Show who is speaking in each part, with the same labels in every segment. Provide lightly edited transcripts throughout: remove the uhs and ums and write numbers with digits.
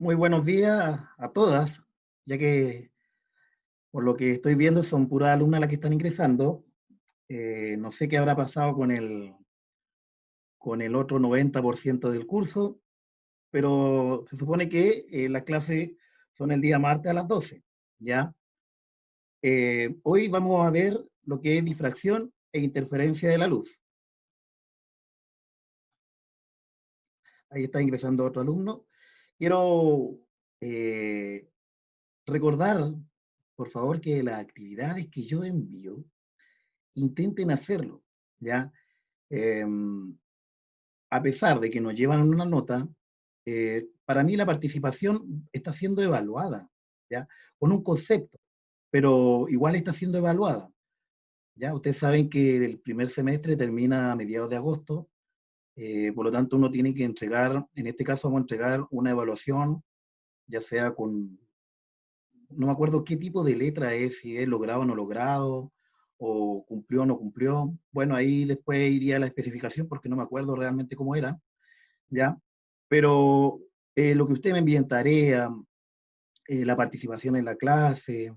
Speaker 1: Muy buenos días a todas, ya que por lo que estoy viendo son puras alumnas las que están ingresando. No sé qué habrá pasado con el otro 90% del curso, pero se supone que las clases son el día martes a las 12, ¿ya? Hoy vamos a ver lo que es difracción e interferencia de la luz. Ahí está ingresando otro alumno. Quiero eh, recordar, por favor, que las actividades que yo envío, intenten hacerlo, ¿ya? Eh, a pesar de que nos llevan una nota, para mí la participación está siendo evaluada, ¿ya? Con un concepto, pero igual está siendo evaluada, ¿ya? Ustedes saben que el primer semestre termina a mediados de agosto, por lo tanto uno tiene que entregar, en este caso vamos a entregar una evaluación, ya sea con, no me acuerdo qué tipo de letra es, si es logrado o no logrado, o cumplió o no cumplió. Bueno, ahí después iría la especificación porque no me acuerdo realmente cómo era, ¿ya? Pero lo que usted me envía en tarea, la participación en la clase,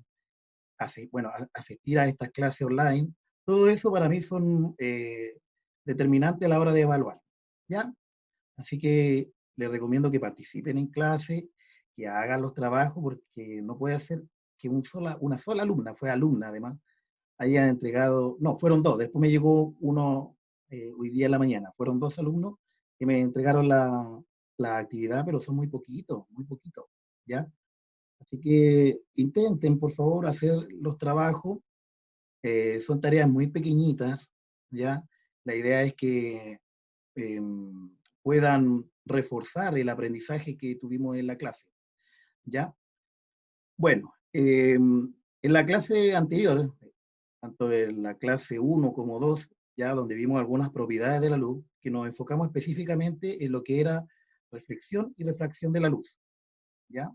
Speaker 1: bueno, asistir a estas clases online, todo eso para mí son determinantes a la hora de evaluar, ¿ya? Así que les recomiendo que participen en clase, que hagan los trabajos, porque no puede ser que una sola alumna, fue alumna además, haya entregado, no, fueron dos, después me llegó uno hoy día en la mañana, fueron dos alumnos que me entregaron la actividad, pero son muy poquitos, ¿ya? Así que intenten, por favor, hacer los trabajos, son tareas muy pequeñitas, ¿ya? La idea es que eh, puedan reforzar el aprendizaje que tuvimos en la clase, ¿ya? Bueno, en la clase anterior, tanto en la clase 1 como 2, ya donde vimos algunas propiedades de la luz, que nos enfocamos específicamente en lo que era reflexión y refracción de la luz, ¿ya?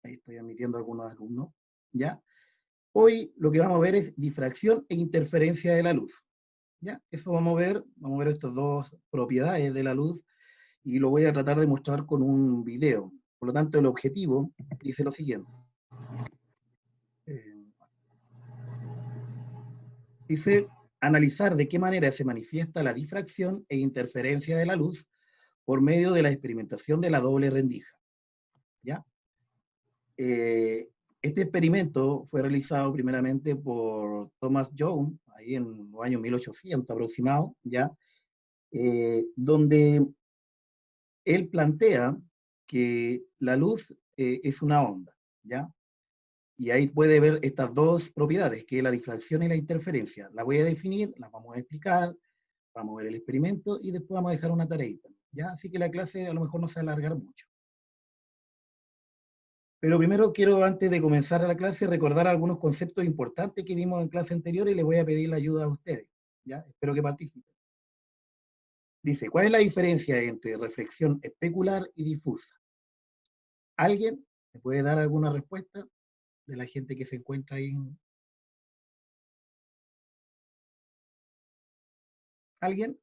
Speaker 1: Ahí estoy admitiendo a algunos alumnos, ¿ya? Hoy lo que vamos a ver es difracción e interferencia de la luz, ¿ya? Eso vamos a ver estas dos propiedades de la luz y lo voy a tratar de mostrar con un video. Por lo tanto, el objetivo dice lo siguiente. Eh, Dice analizar de qué manera se manifiesta la difracción e interferencia de la luz por medio de la experimentación de la doble rendija, ¿ya? Este experimento fue realizado primeramente por Thomas Young, ahí en los años 1800 aproximado, ¿ya? Donde él plantea que la luz es una onda, ¿ya? Y ahí puede ver estas dos propiedades, que es la difracción y la interferencia. La voy a definir, las vamos a explicar, vamos a ver el experimento y después vamos a dejar una tareita, ¿ya? Así que la clase a lo mejor no se va a alargar mucho. Pero primero quiero, antes de comenzar la clase, recordar algunos conceptos importantes que vimos en clase anterior y les voy a pedir la ayuda a ustedes, ¿ya? Espero que participen. Dice, ¿cuál es la diferencia entre reflexión especular y difusa? ¿Alguien me puede dar alguna respuesta de la gente que se encuentra ahí? ¿Alguien?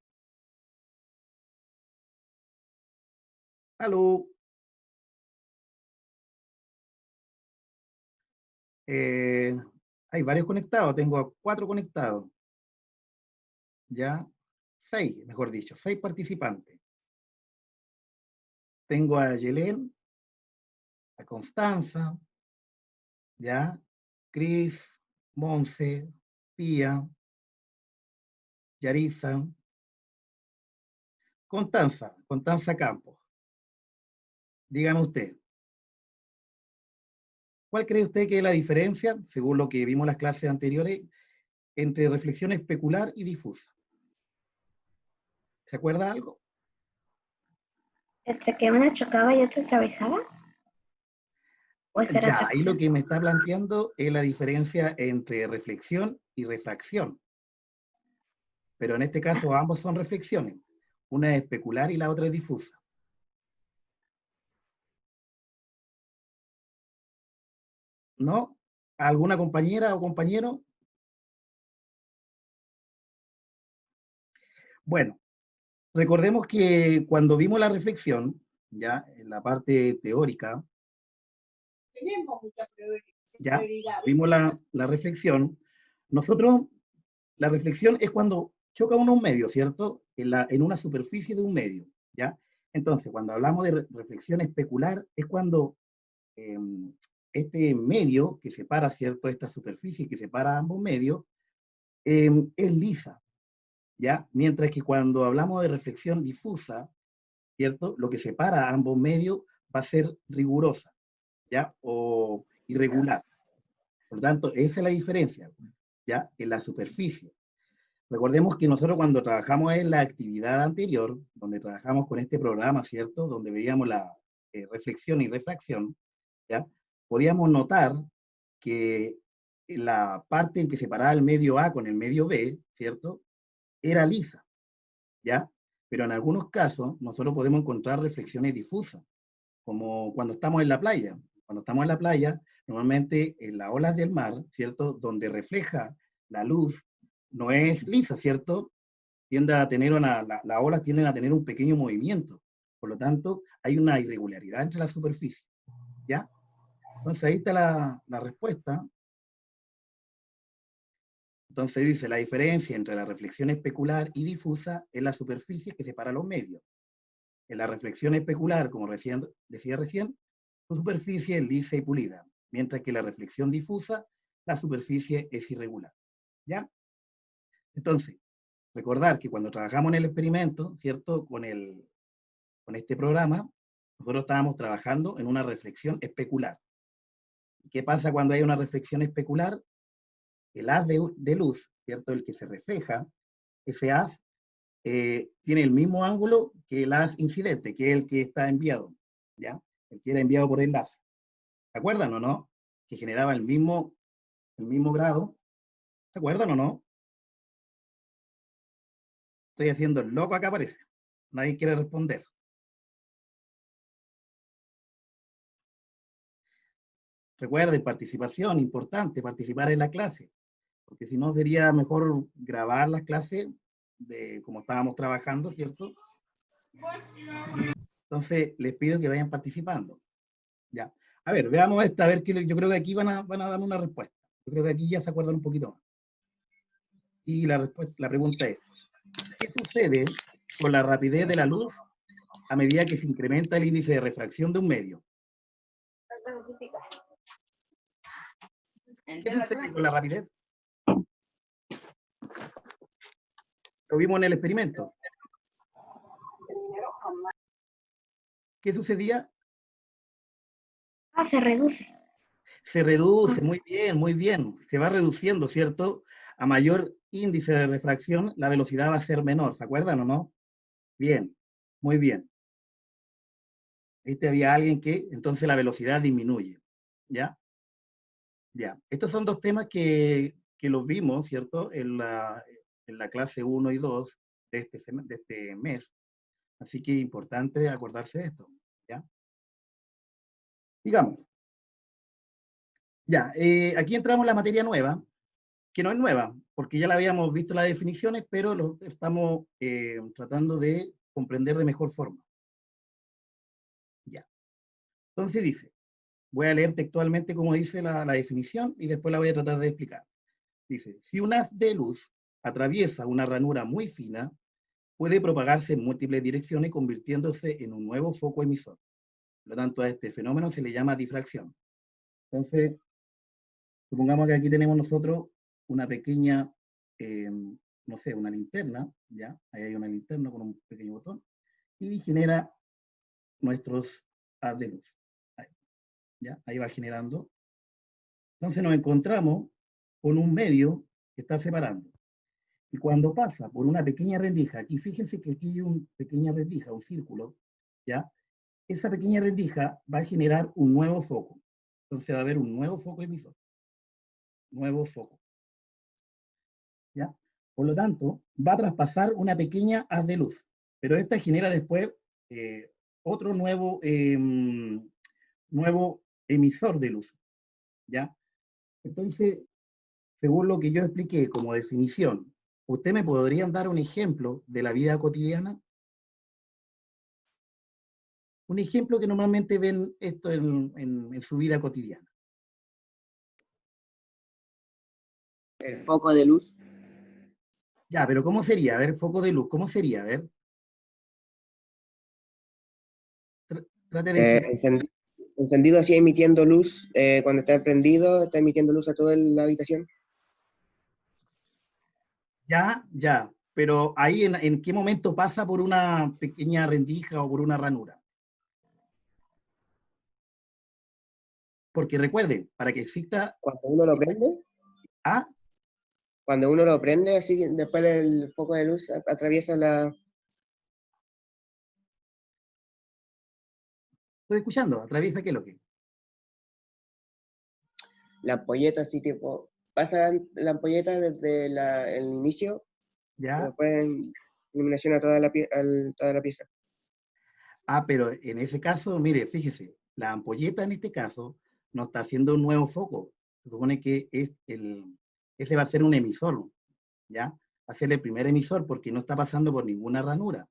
Speaker 1: ¿Aló? Eh, Hay varios conectados, tengo a 4 conectados, ¿ya? 6, mejor dicho, 6 participantes. Tengo a Yelén, a Constanza, ¿ya? Cris, Monse, Pía, Yarisa, Constanza Campos. Dígame usted, ¿cuál cree usted que es la diferencia, según lo que vimos en las clases anteriores, entre reflexión especular y difusa? ¿Se acuerda algo?
Speaker 2: ¿Entre que una chocaba y otra atravesaba? ¿O esa era
Speaker 1: Ya,
Speaker 2: otra
Speaker 1: ahí lo
Speaker 2: cosa?
Speaker 1: que me está planteando es la diferencia entre reflexión y refracción. Pero en este caso ambos son reflexiones. Una es especular y la otra es difusa. ¿No? ¿Alguna compañera o compañero? Bueno, recordemos que cuando vimos la reflexión, ya, en la parte teórica,
Speaker 3: Tenemos mucha
Speaker 1: ya,
Speaker 3: prioridad.
Speaker 1: vimos la reflexión. Nosotros, la reflexión es cuando choca uno un medio, ¿cierto? En una superficie de un medio, ¿ya? Entonces, cuando hablamos de reflexión especular, es cuando eh, este medio que separa, ¿cierto? Esta superficie que separa ambos medios, es lisa, ¿ya? Mientras que cuando hablamos de reflexión difusa, ¿cierto? Lo que separa ambos medios va a ser rigurosa, ¿ya? O irregular. Por lo tanto, esa es la diferencia, ¿ya? En la superficie. Recordemos que nosotros cuando trabajamos en la actividad anterior, donde trabajamos con este programa, ¿cierto? Donde veíamos la reflexión y refracción, ¿ya? Podíamos notar que la parte en que separaba el medio A con el medio B, ¿cierto? Era lisa, ¿ya? Pero en algunos casos nosotros podemos encontrar reflexiones difusas, como cuando estamos en la playa. Cuando estamos en la playa, normalmente en las olas del mar, ¿cierto? Donde refleja la luz, no es lisa, ¿cierto? Tiende a tener las olas tienden a tener un pequeño movimiento. Por lo tanto, hay una irregularidad entre la superficie, ¿ya? Entonces ahí está la respuesta. Entonces dice, la diferencia entre la reflexión especular y difusa es la superficie que separa los medios. En la reflexión especular, como decía recién, su superficie es lisa y pulida, mientras que la reflexión difusa, la superficie es irregular. ¿Ya? Entonces, recordar que cuando trabajamos en el experimento, ¿cierto? Con este programa, nosotros estábamos trabajando en una reflexión especular. ¿Qué pasa cuando hay una reflexión especular? El haz de luz, ¿cierto? El que se refleja, ese haz tiene el mismo ángulo que el haz incidente, que es el que está enviado, ¿ya? El que era enviado por el láser. ¿Se acuerdan o no? Que generaba el mismo grado. ¿Se acuerdan o no? Estoy haciendo el loco acá, parece. Nadie quiere responder. Recuerden, participación, importante, participar en la clase, porque si no sería mejor grabar las clases de cómo estábamos trabajando, ¿cierto? Entonces, les pido que vayan participando. Ya. A ver, veamos esta, a ver, que yo creo que aquí van a darme una respuesta. Yo creo que aquí ya se acuerdan un poquito más. Y la pregunta es, ¿qué sucede con la rapidez de la luz a medida que se incrementa el índice de refracción de un medio? ¿Qué sucede con la rapidez? Lo vimos en el experimento. ¿Qué sucedía?
Speaker 2: Se reduce.
Speaker 1: Se reduce, muy bien, muy bien. Se va reduciendo, ¿cierto? A mayor índice de refracción, la velocidad va a ser menor. ¿Se acuerdan o no? Bien, muy bien. Ahí había alguien que, entonces la velocidad disminuye. ¿Ya? Ya. Estos son dos temas que los vimos, ¿cierto? En la clase 1 y 2 de este mes. Así que es importante acordarse de esto. ¿Ya? Digamos. Ya, aquí entramos en la materia nueva, que no es nueva, porque ya la habíamos visto las definiciones, pero lo estamos tratando de comprender de mejor forma. Ya. Entonces dice, voy a leer textualmente como dice la definición y después la voy a tratar de explicar. Dice, si un haz de luz atraviesa una ranura muy fina, puede propagarse en múltiples direcciones convirtiéndose en un nuevo foco emisor. Por lo tanto, a este fenómeno se le llama difracción. Entonces, supongamos que aquí tenemos nosotros una pequeña, no sé, una linterna, ¿ya? Ahí hay una linterna con un pequeño botón, y genera nuestros haz de luz. Ahí, ¿ya? Ahí va generando. Entonces nos encontramos con un medio que está separando. Y cuando pasa por una pequeña rendija, aquí fíjense que aquí hay una pequeña rendija, un círculo, ¿ya? Esa pequeña rendija va a generar un nuevo foco. Entonces va a haber un nuevo foco emisor. Nuevo foco. ¿Ya? Por lo tanto, va a traspasar una pequeña haz de luz, pero esta genera después otro nuevo emisor de luz, ¿ya? Entonces, según lo que yo expliqué como definición, ¿usted me podrían dar un ejemplo de la vida cotidiana? Un ejemplo que normalmente ven esto en su vida cotidiana.
Speaker 4: El foco de luz.
Speaker 1: Ya, pero ¿cómo sería? A ver, foco de luz, ¿cómo sería? A ver. Trate de explicar.
Speaker 4: Encendido así emitiendo luz, cuando está prendido, está emitiendo luz a toda la habitación.
Speaker 1: Ya, ya, pero ahí en qué momento pasa por una pequeña rendija o por una ranura. Porque recuerden, para que exista
Speaker 4: Cuando uno lo prende,
Speaker 1: A,
Speaker 4: cuando uno lo prende, así después del foco de luz atraviesa
Speaker 1: estoy escuchando, atraviesa qué es lo que.
Speaker 4: la ampolleta, así tipo, pasa la ampolleta desde el inicio,
Speaker 1: ¿Ya?
Speaker 4: después iluminación a toda la pieza.
Speaker 1: Ah, pero en ese caso, mire, fíjese, la ampolleta en este caso no está haciendo un nuevo foco. Se supone que ese va a ser un emisor, ¿ya? Va a ser el primer emisor porque no está pasando por ninguna ranura.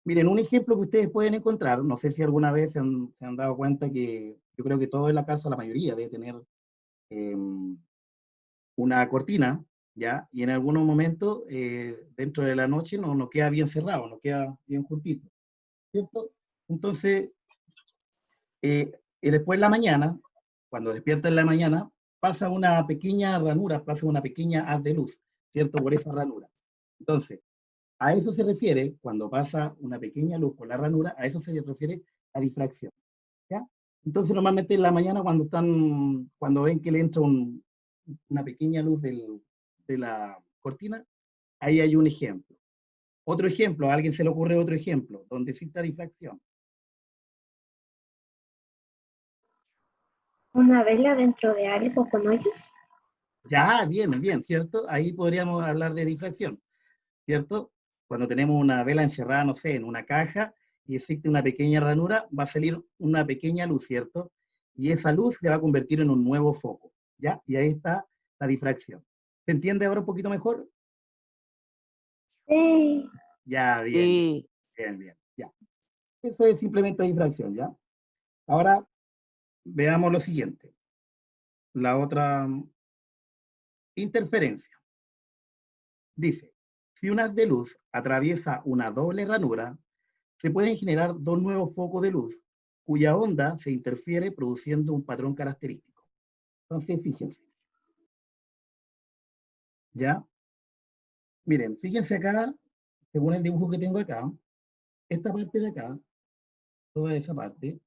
Speaker 1: Miren, un ejemplo que ustedes pueden encontrar, no sé si alguna vez se han dado cuenta que yo creo que todo en la casa, la mayoría, debe tener una cortina, ¿ya? Y en algunos momentos, dentro de la noche, no queda bien cerrado, no queda bien juntito, ¿cierto? Entonces, y después en la mañana, cuando despierta en la mañana, pasa una pequeña ranura, pasa una pequeña haz de luz, ¿cierto? Por esa ranura. Entonces, a eso se refiere, cuando pasa una pequeña luz por la ranura, a eso se refiere a difracción, ¿ya? Entonces, normalmente en la mañana, cuando ven que le entra una pequeña luz de la cortina, ahí hay un ejemplo. Otro ejemplo, a alguien se le ocurre otro ejemplo, donde exista difracción.
Speaker 2: ¿Una vela dentro de algo con hoyos?
Speaker 1: Ya, bien, bien, ¿cierto? Ahí podríamos hablar de difracción, ¿cierto? Cuando tenemos una vela encerrada, no sé, en una caja y existe una pequeña ranura, va a salir una pequeña luz, ¿cierto? Y esa luz se va a convertir en un nuevo foco, ¿ya? Y ahí está la difracción. ¿Se entiende ahora un poquito mejor?
Speaker 2: Sí.
Speaker 1: Ya, bien, bien,
Speaker 4: Sí.
Speaker 1: bien, bien, ya. Eso es simplemente difracción, ¿ya? Ahora veamos lo siguiente. La otra interferencia. Dice, si un haz de luz atraviesa una doble ranura, se pueden generar dos nuevos focos de luz cuya onda se interfiere produciendo un patrón característico. Entonces, fíjense. ¿Ya? Miren, fíjense acá, según el dibujo que tengo acá, esta parte de acá, toda esa parte,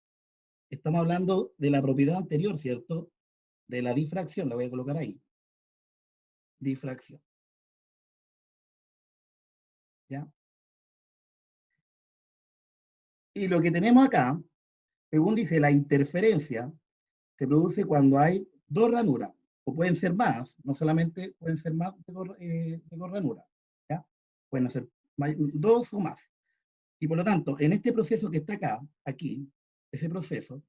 Speaker 1: estamos hablando de la propiedad anterior, ¿cierto? De la difracción, la voy a colocar ahí. Difracción. ¿Ya? Y lo que tenemos acá, según dice la interferencia, se produce cuando hay dos ranuras, o pueden ser más, no solamente pueden ser más de dos ranuras, ¿ya? Pueden ser dos o más. Y por lo tanto, en este proceso que está acá, aquí, ese proceso,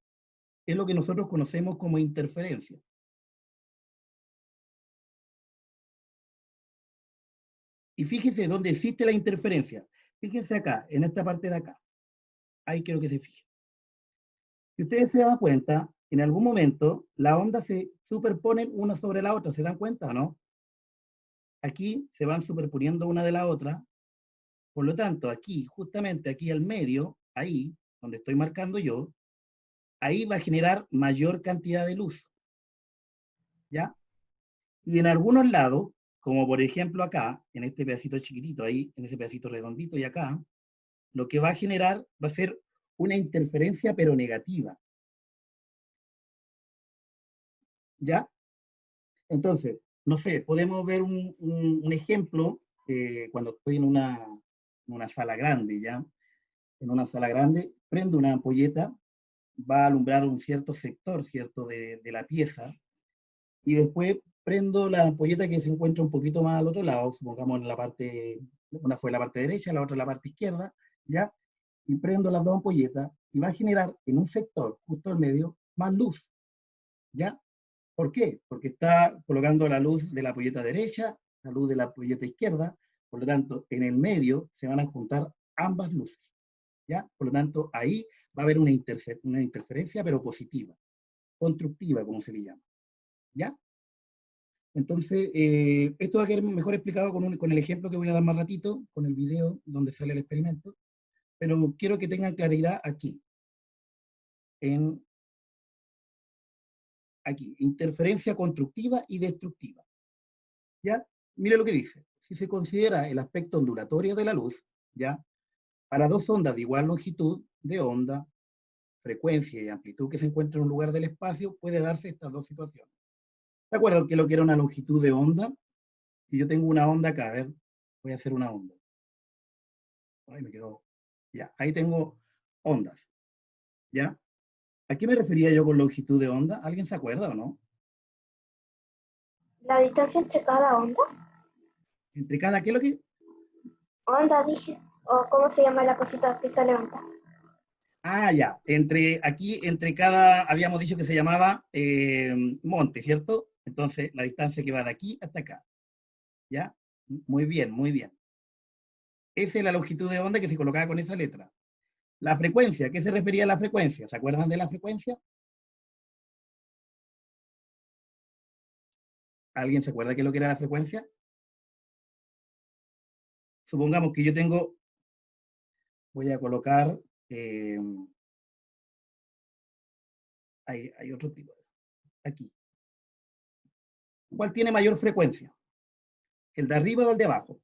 Speaker 1: es lo que nosotros conocemos como interferencia. Y fíjense dónde existe la interferencia. Fíjense acá, en esta parte de acá. Ahí quiero que se fijen. Si ustedes se dan cuenta, en algún momento las ondas se superponen una sobre la otra. ¿Se dan cuenta o no? Aquí se van superponiendo una de la otra. Por lo tanto, aquí, justamente aquí al medio, ahí, donde estoy marcando yo, ahí va a generar mayor cantidad de luz. ¿Ya? Y en algunos lados, como por ejemplo acá, en este pedacito chiquitito, ahí, en ese pedacito redondito y acá, lo que va a generar va a ser una interferencia pero negativa. ¿Ya? Entonces, no sé, podemos ver un ejemplo cuando estoy en una sala grande, ¿ya? En una sala grande, prendo una ampolleta, va a alumbrar un cierto sector, ¿cierto? De la pieza, y después prendo la ampolleta que se encuentra un poquito más al otro lado, supongamos en la parte, una fue la parte derecha, la otra la parte izquierda, ¿ya? Y prendo las dos ampolletas y va a generar en un sector, justo al medio, más luz, ¿ya? ¿Por qué? Porque está colocando la luz de la ampolleta derecha, la luz de la ampolleta izquierda, por lo tanto, en el medio se van a juntar ambas luces, ¿ya? Por lo tanto, ahí va a haber una interferencia, pero positiva, constructiva, como se le llama. ¿Ya? Entonces, esto va a quedar mejor explicado con el ejemplo que voy a dar más ratito, con el video donde sale el experimento, pero quiero que tengan claridad aquí. Aquí, interferencia constructiva y destructiva. ¿Ya? Mire lo que dice. Si se considera el aspecto ondulatorio de la luz, ¿ya? Para dos ondas de igual longitud de onda, frecuencia y amplitud que se encuentran en un lugar del espacio, puede darse estas dos situaciones. ¿De acuerdo que lo que era una longitud de onda? Si yo tengo una onda acá, a ver, voy a hacer una onda. Ahí me quedó. Ya, ahí tengo ondas. ¿Ya? ¿A qué me refería yo con longitud de onda? ¿Alguien se acuerda o no?
Speaker 2: La distancia entre cada onda.
Speaker 1: Entre cada, ¿qué es lo que?
Speaker 2: Onda, dije. O cómo se llama la cosita que está levantada.
Speaker 1: Ah, ya. Entre cada, habíamos dicho que se llamaba monte, ¿cierto? Entonces, la distancia que va de aquí hasta acá. ¿Ya? Muy bien, muy bien. Esa es la longitud de onda que se colocaba con esa letra. La frecuencia, ¿qué se refería a la frecuencia? ¿Se acuerdan de la frecuencia? ¿Alguien se acuerda qué es lo que era la frecuencia? Supongamos que yo tengo, voy a colocar, hay otro tipo, aquí. ¿Cuál tiene mayor frecuencia? ¿El de arriba o el de abajo?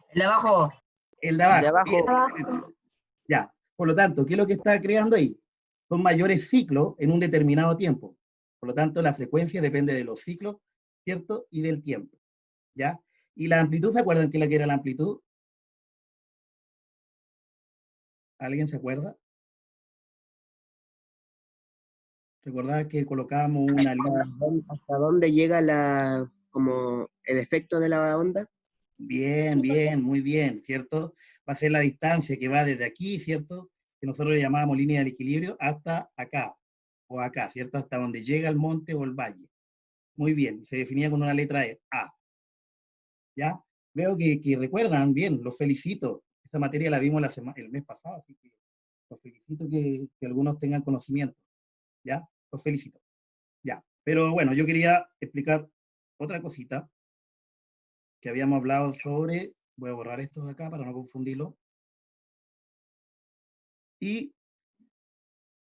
Speaker 5: El de abajo.
Speaker 1: El de abajo.
Speaker 4: De abajo.
Speaker 1: Bien, excelente. Ya, por lo tanto, ¿qué es lo que está creando ahí? Son mayores ciclos en un determinado tiempo. Por lo tanto, la frecuencia depende de los ciclos, ¿cierto? Y del tiempo, ¿ya? Y la amplitud, ¿se acuerdan qué es la que era la amplitud? ¿Alguien se acuerda? Recordad que colocábamos una línea.
Speaker 4: ¿Hasta dónde llega como el efecto de la onda?
Speaker 1: Bien, bien, muy bien, ¿cierto? Va a ser la distancia que va desde aquí, ¿cierto? Que nosotros le llamábamos línea del equilibrio, hasta acá, o acá, ¿cierto? Hasta donde llega el monte o el valle. Muy bien, se definía con una letra A, ¿ya? Veo que recuerdan bien, los felicito. Esta materia la vimos el mes pasado, así que los felicito que algunos tengan conocimiento, ¿ya? Los felicito, ya. Pero bueno, yo quería explicar otra cosita que habíamos hablado sobre, voy a borrar esto de acá para no confundirlo, y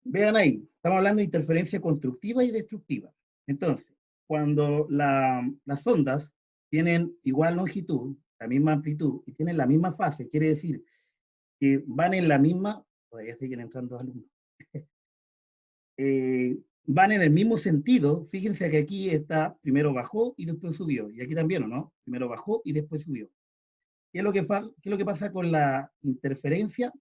Speaker 1: vean ahí, estamos hablando de interferencia constructiva y destructiva. Entonces, cuando las ondas tienen igual longitud, la misma amplitud, y tienen la misma fase, quiere decir que van en la misma, todavía siguen entrando alumnos, van en el mismo sentido. Fíjense que aquí está, primero bajó y después subió, y aquí también, ¿o no? Primero bajó y después subió. ¿Qué es lo que pasa con la interferencia?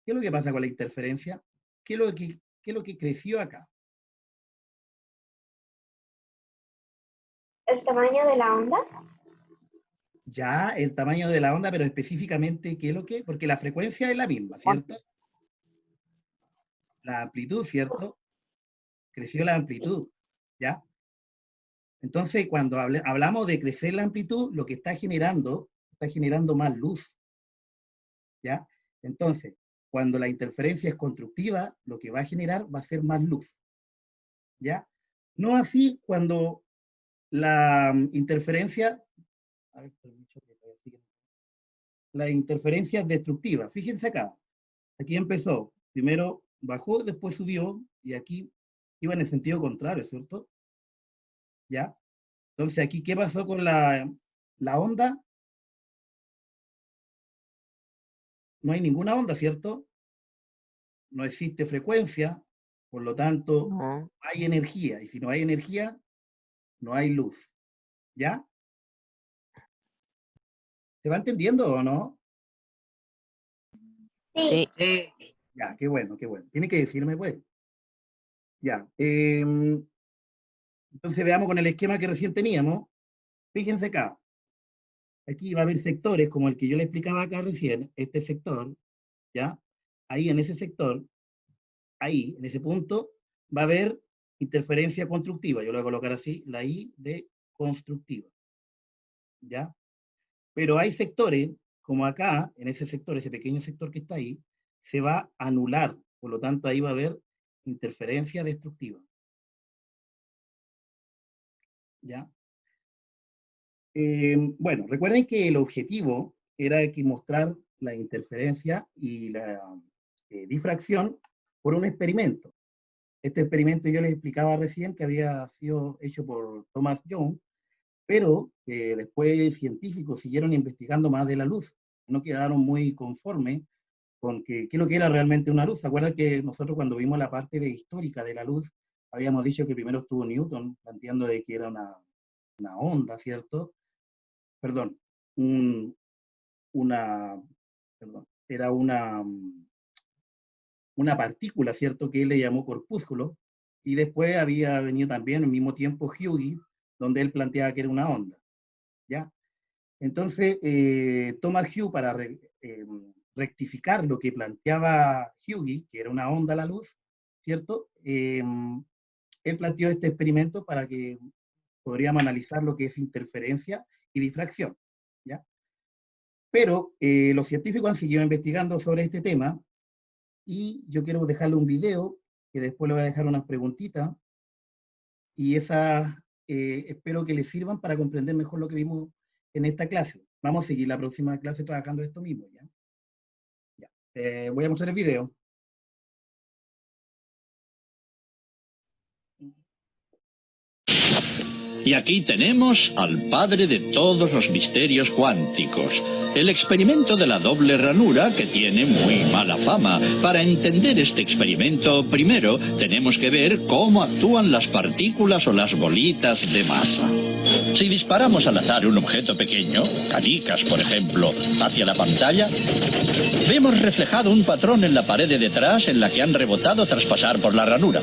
Speaker 1: ¿Qué es lo que pasa con la interferencia? ¿Qué es lo que creció acá?
Speaker 2: El tamaño de la onda.
Speaker 1: Ya, el tamaño de la onda, pero específicamente, ¿qué es lo que? Porque la frecuencia es la misma, ¿cierto? La amplitud, ¿cierto? Creció la amplitud, ¿ya? Entonces, cuando hablamos de crecer la amplitud, lo que está generando más luz, ¿ya? Entonces, cuando la interferencia es constructiva, lo que va a generar va a ser más luz, ¿ya? No así cuando la interferencia, a ver, la interferencia es destructiva. Fíjense acá, aquí empezó, primero bajó, después subió, y aquí iba en el sentido contrario, ¿cierto? ¿Ya? Entonces aquí, ¿qué pasó con la onda? No hay ninguna onda, ¿cierto? No existe frecuencia, por lo tanto,
Speaker 4: No.
Speaker 1: hay energía, y si no hay energía, no hay luz, ¿ya? ¿Se va entendiendo o no?
Speaker 2: Sí.
Speaker 5: Sí.
Speaker 1: Ya, qué bueno, qué bueno. Tiene que decirme, pues. Ya. Entonces veamos con el esquema que recién teníamos. Fíjense acá. Aquí va a haber sectores como el que yo le explicaba acá recién, este sector, ¿ya? Ahí en ese sector, ahí, en ese punto, va a haber interferencia constructiva. Yo lo voy a colocar así, la I de constructiva, ¿ya? Pero hay sectores, como acá, en ese sector, ese pequeño sector que está ahí, se va a anular, por lo tanto ahí va a haber interferencia destructiva. ¿Ya? Bueno, recuerden que el objetivo era que mostrar la interferencia y la difracción por un experimento. Este experimento yo les explicaba recién que había sido hecho por Thomas Young, pero después científicos siguieron investigando más de la luz. No quedaron muy conformes con qué es lo que era realmente una luz. ¿Se acuerdan que nosotros cuando vimos la parte histórica de la luz, habíamos dicho que primero estuvo Newton planteando de que era una onda, ¿cierto? Perdón, era una partícula, ¿cierto?, que él le llamó corpúsculo, y después había venido también al mismo tiempo Hughes, donde él planteaba que era una onda, ¿ya? Entonces, Thomas Hughes, para rectificar lo que planteaba Hughes, que era una onda la luz, ¿cierto?, él planteó este experimento para que podríamos analizar lo que es interferencia y difracción, ¿ya? Pero los científicos han seguido investigando sobre este tema, y yo quiero dejarle un video, que después le voy a dejar unas preguntitas, y esas espero que les sirvan para comprender mejor lo que vimos en esta clase. Vamos a seguir la próxima clase trabajando esto mismo, ¿ya? Ya. Voy a mostrar el video.
Speaker 6: Y aquí tenemos al padre de todos los misterios cuánticos, el experimento de la doble ranura, que tiene muy mala fama. Para entender este experimento, primero tenemos que ver cómo actúan las partículas o las bolitas de masa. Si disparamos al azar un objeto pequeño, canicas por ejemplo, hacia la pantalla, vemos reflejado un patrón en la pared de detrás en la que han rebotado tras pasar por la ranura.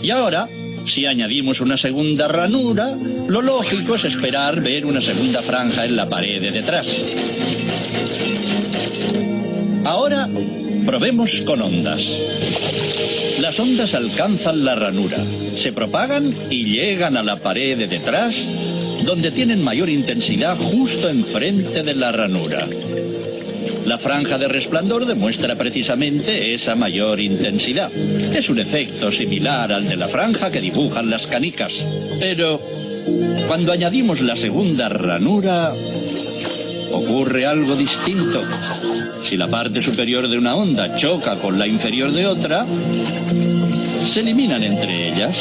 Speaker 6: Y ahora, si añadimos una segunda ranura, lo lógico es esperar ver una segunda franja en la pared de detrás. Ahora, probemos con ondas. Las ondas alcanzan la ranura, se propagan y llegan a la pared de detrás, donde tienen mayor intensidad justo enfrente de la ranura. La franja de resplandor demuestra precisamente esa mayor intensidad. Es un efecto similar al de la franja que dibujan las canicas. Pero cuando añadimos la segunda ranura, ocurre algo distinto. Si la parte superior de una onda choca con la inferior de otra, se eliminan entre ellas.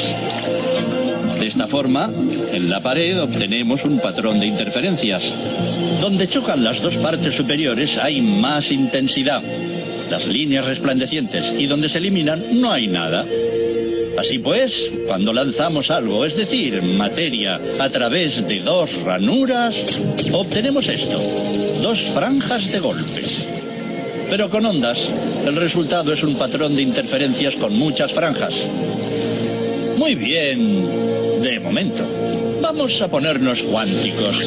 Speaker 6: De esta forma, en la pared obtenemos un patrón de interferencias. Donde chocan las dos partes superiores hay más intensidad, las líneas resplandecientes, y donde se eliminan no hay nada. Así pues, cuando lanzamos algo, es decir, materia, a través de dos ranuras, obtenemos esto, dos franjas de golpes. Pero con ondas, el resultado es un patrón de interferencias con muchas franjas. Muy bien, de momento. Vamos a ponernos cuánticos.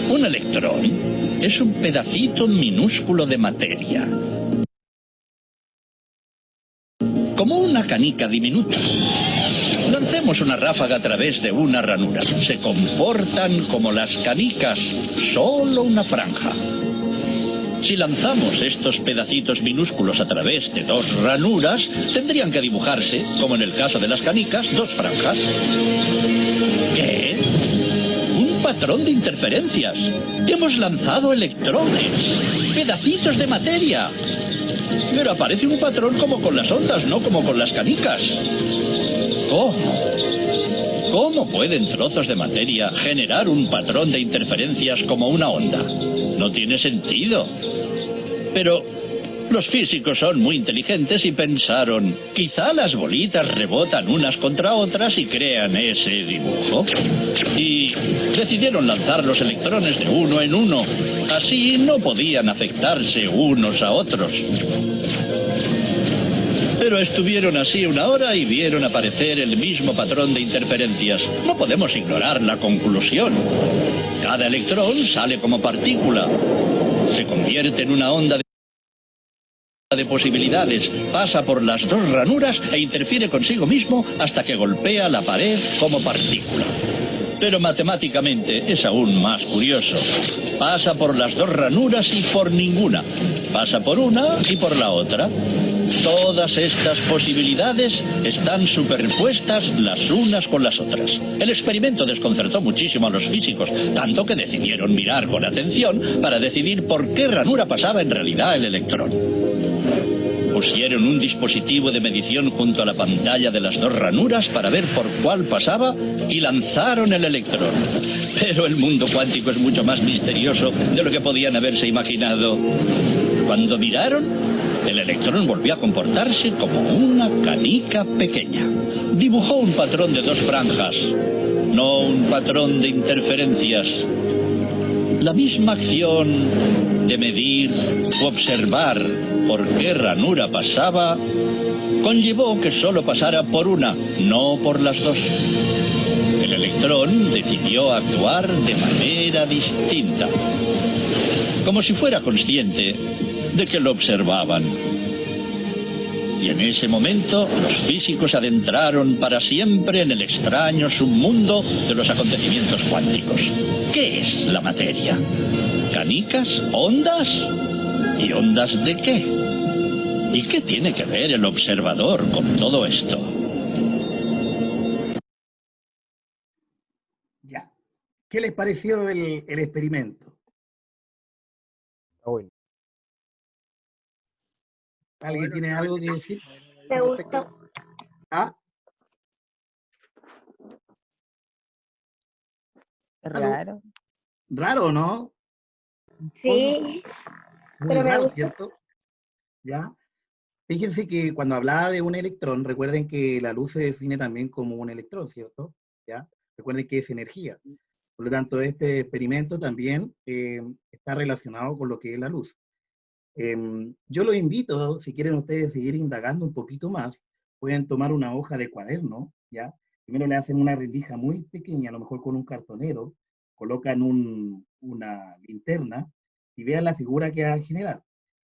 Speaker 6: Un electrón es un pedacito minúsculo de materia, como una canica diminuta. Lancemos una ráfaga a través de una ranura. Se comportan como las canicas, solo una franja. Si lanzamos estos pedacitos minúsculos a través de dos ranuras, tendrían que dibujarse, como en el caso de las canicas, dos franjas. ¿Qué? Un patrón de interferencias. Hemos lanzado electrones, pedacitos de materia. Pero aparece un patrón como con las ondas, no como con las canicas. ¿Cómo? ¿Cómo pueden trozos de materia generar un patrón de interferencias como una onda? No tiene sentido. Pero los físicos son muy inteligentes y pensaron, quizá las bolitas rebotan unas contra otras y crean ese dibujo. Y decidieron lanzar los electrones de uno en uno. Así no podían afectarse unos a otros. Pero estuvieron así una hora y vieron aparecer el mismo patrón de interferencias. No podemos ignorar la conclusión. Cada electrón sale como partícula, se convierte en una onda de posibilidades, pasa por las dos ranuras e interfiere consigo mismo hasta que golpea la pared como partícula. Pero matemáticamente es aún más curioso. Pasa por las dos ranuras y por ninguna. Pasa por una y por la otra. Todas estas posibilidades están superpuestas las unas con las otras. El experimento desconcertó muchísimo a los físicos, tanto que decidieron mirar con atención para decidir por qué ranura pasaba en realidad el electrón. Pusieron un dispositivo de medición junto a la pantalla de las dos ranuras para ver por cuál pasaba y lanzaron el electrón. Pero el mundo cuántico es mucho más misterioso de lo que podían haberse imaginado. Cuando miraron, el electrón volvió a comportarse como una canica pequeña. Dibujó un patrón de dos franjas, no un patrón de interferencias. La misma acción de medir u observar por qué ranura pasaba conllevó que solo pasara por una, no por las dos. El electrón decidió actuar de manera distinta, como si fuera consciente de que lo observaban. Y en ese momento los físicos adentraron para siempre en el extraño submundo de los acontecimientos cuánticos. ¿Qué es la materia? ¿Canicas? ¿Ondas? ¿Y ondas de qué? ¿Y qué tiene que ver el observador con todo esto?
Speaker 1: Ya. ¿Qué les pareció el experimento?
Speaker 7: Está bueno.
Speaker 1: ¿Alguien tiene algo que decir?
Speaker 2: Me gustó.
Speaker 1: ¿Ah?
Speaker 8: Es
Speaker 1: ¿Aló?
Speaker 8: raro.
Speaker 1: Raro, ¿no?
Speaker 2: Sí,
Speaker 1: Muy
Speaker 2: pero me
Speaker 1: raro,
Speaker 2: gustó.
Speaker 1: ¿cierto? ¿Ya? Fíjense que cuando hablaba de un electrón, recuerden que la luz se define también como un electrón, ¿cierto? ¿Ya? Recuerden que es energía. Por lo tanto, este experimento también está relacionado con lo que es la luz. Yo los invito, si quieren ustedes seguir indagando un poquito más, pueden tomar una hoja de cuaderno, ¿ya? Primero le hacen una rendija muy pequeña, a lo mejor con un cartonero, colocan una linterna y vean la figura que va a generar.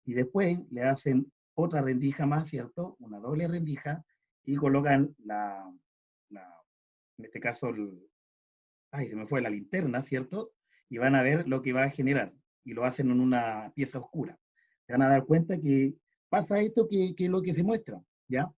Speaker 1: Y después le hacen otra rendija más, ¿cierto? Una doble rendija y colocan en este caso, se me fue la linterna, ¿cierto? Y van a ver lo que va a generar. Y lo hacen en una pieza oscura. Se van a dar cuenta que pasa esto que es lo que se muestra, ¿ya?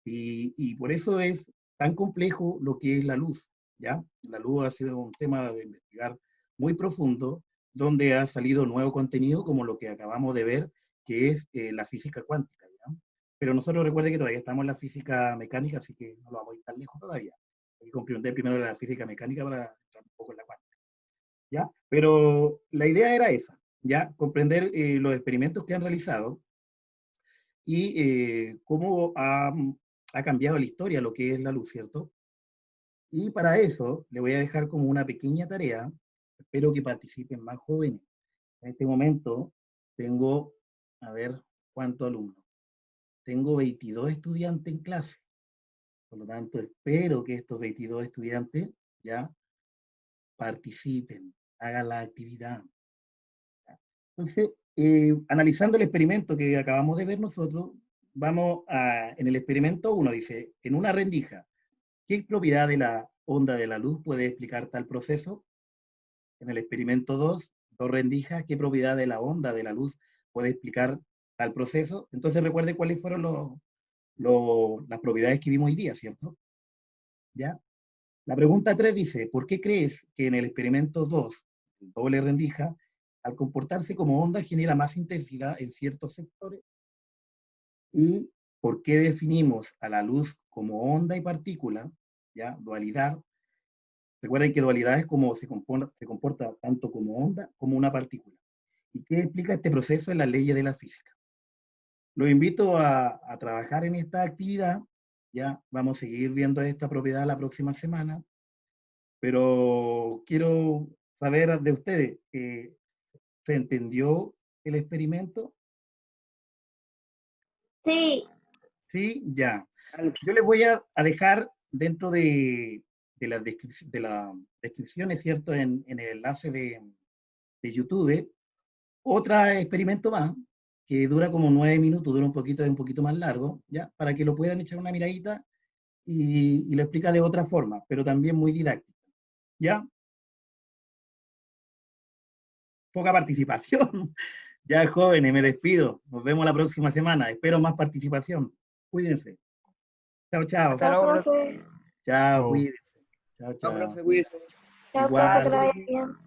Speaker 1: Y por eso es tan complejo lo que es la luz, ¿ya? La luz ha sido un tema de investigar muy profundo, donde ha salido nuevo contenido, como lo que acabamos de ver, que es la física cuántica, ¿ya? Pero nosotros recuerden que todavía estamos en la física mecánica, así que no lo vamos a ir tan lejos todavía. Hay que comprender primero la física mecánica para entrar un poco en la cuántica, ¿ya? Pero la idea era esa, ¿ya? Comprender los experimentos que han realizado y cómo ha cambiado la historia lo que es la luz, ¿cierto? Y para eso le voy a dejar como una pequeña tarea, espero que participen más jóvenes. En este momento tengo, a ver, ¿cuántos alumnos? Tengo 22 estudiantes en clase. Por lo tanto, espero que estos 22 estudiantes ya participen, hagan la actividad. Entonces, analizando el experimento que acabamos de ver nosotros, vamos en el experimento 1, dice, en una rendija, ¿qué propiedad de la onda de la luz puede explicar tal proceso? En el experimento 2, dos rendijas, ¿qué propiedad de la onda de la luz puede explicar tal proceso? Entonces recuerde cuáles fueron las propiedades que vimos hoy día, ¿cierto? ¿Ya? La pregunta 3 dice, ¿por qué crees que en el experimento 2, el doble rendija, al comportarse como onda genera más intensidad en ciertos sectores? ¿Y por qué definimos a la luz como onda y partícula? ¿Ya? Dualidad. Recuerden que dualidad es como se comporta tanto como onda como una partícula. ¿Y qué explica este proceso en las leyes de la física? Los invito a trabajar en esta actividad. Ya vamos a seguir viendo esta propiedad la próxima semana, pero quiero saber de ustedes, ¿se entendió el experimento?
Speaker 2: Sí,
Speaker 1: Sí, ya. Yo les voy a dejar dentro de las descripciones, ¿cierto? En el enlace de YouTube, otro experimento más, que dura como 9 minutos, dura un poquito más largo, ¿ya? Para que lo puedan echar una miradita y lo explica de otra forma, pero también muy didáctica, ¿Ya? Poca participación. Ya, jóvenes, me despido. Nos vemos la próxima semana. Espero más participación. Cuídense. Chao, chao.
Speaker 5: Hasta
Speaker 2: Chao,
Speaker 5: luego.
Speaker 2: profe.
Speaker 1: Chao,
Speaker 7: Chao.
Speaker 1: cuídense. Chao,
Speaker 4: Chao,
Speaker 1: chao.
Speaker 4: profe, cuídese.
Speaker 2: Chao, profe,
Speaker 1: Igual.
Speaker 2: que te vaya bien.